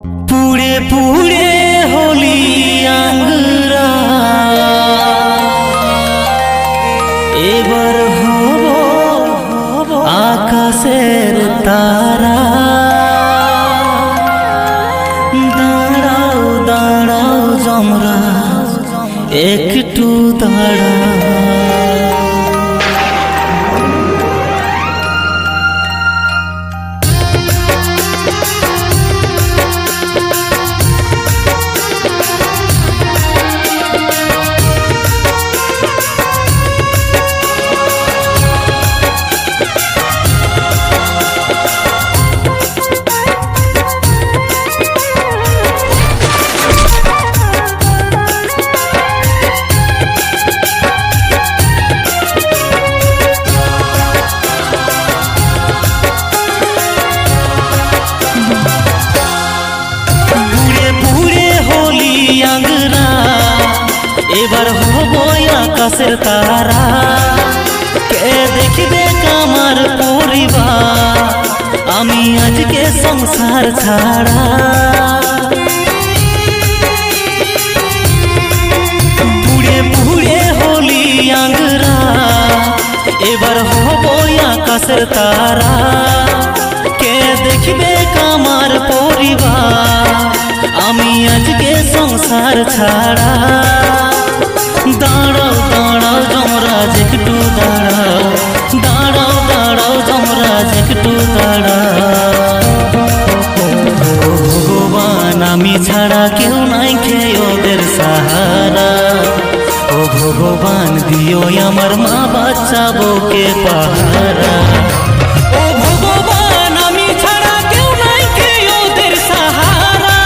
পুড়ে পুড়ে হলি আঙ্গুরা এবার হব আকাশের তারা। দাঁড়াও দাঁড়াও যমরাজ একটু দাঁড়া। এবার হব আকাশের তারা। কে দেখবে আমার পরিবার, আমি আজকে সংসার ছাড়া। পুড়ে পুড়ে হলি আঙ্গুরা এবার হব আকাশের তারা। কে দেখবে আমার পরিবার, আমি আজকে সংসার ছাড়া। দাঁড়াও দাঁড়াও যমরাজ একটু দাঁড়াও, দাঁড়াও দাঁড়াও যমরাজ একটু দাঁড়াও। ভগবান আমি ছাড়া কেউ নাই খেয়ে ওদের সাহারা। ও ভগবান দিও আমার মা বাচ্চা বউকে পাহারা। ও ভগবান আমি ছাড়া কেউ নাই খেয়ে ওদের সাহারা।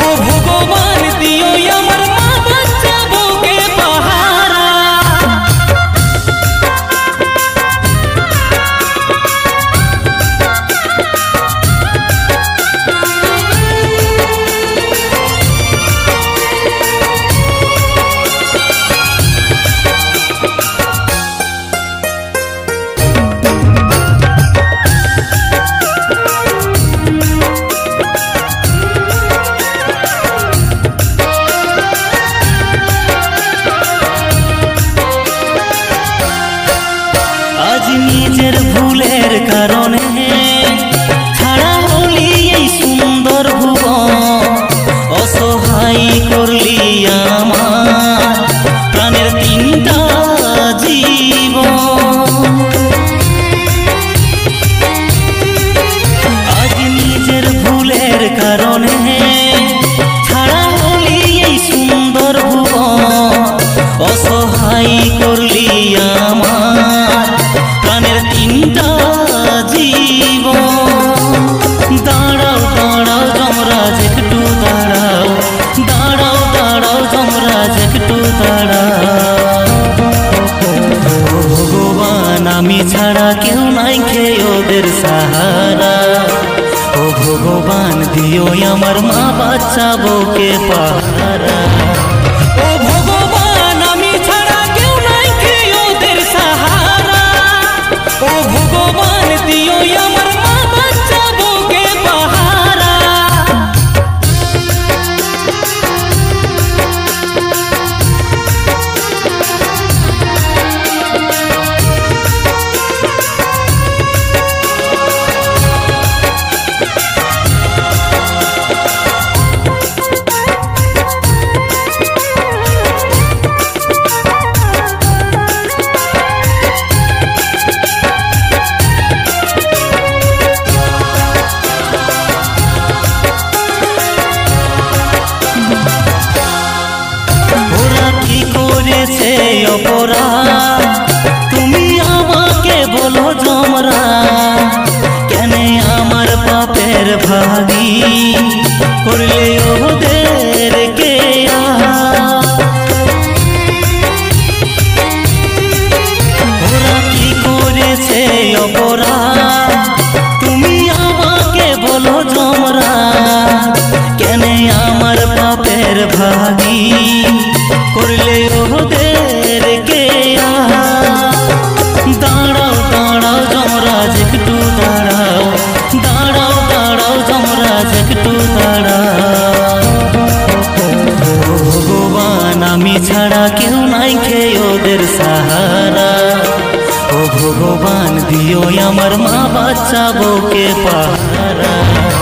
ও ভগবান দিও আমার মা বাচ্চা বউকে পাহারা। নিজের ভুলের কারণে ছাড়া হলি এই সুন্দর ভুবন। অসহায় করলি আমার প্রাণের তিনটা জীবন। আজ নিজের ভুলের কারণে ছাড়া হলি এই সুন্দর ভুবন। অসহায় করলি আমার প্রাণের তিনটা জীবন। দাঁড়াও দাঁড়াও যমরাজ একটু দাঁড়াও, দাঁড়াও দাঁড়াও যমরাজ একটু দাঁড়াও। ভগবান আমি ছাড়া কেউ নাই খেয়ে ওদের সাহারা। ও ভগবান দিও আমার মা বাচ্চা বউকে পাহারা। ও ভগবান আমি ছাড়া কেউ নাই খেয়ে ওদের সাহারা। ও ভগবান দিও আমার মা বাচ্চা বউকে পাহারা। অপরাধ তুমি আমাকে বলো যমরাজ, কেন আমার পাপের ভাগী করলে ওদের কে? ওরা কি করেছে অপরাধ তুমি আমাকে বলো যমরাজ, কেন আমার পাপের ভাগী করলে ওদের কে? দাঁড়াও দাঁড়াও যমরাজ একটু দাঁড়াও, দাঁড়াও দাঁড়াও যমরাজ একটু দাঁড়াও। বাচ্চা বউকে পাহারা।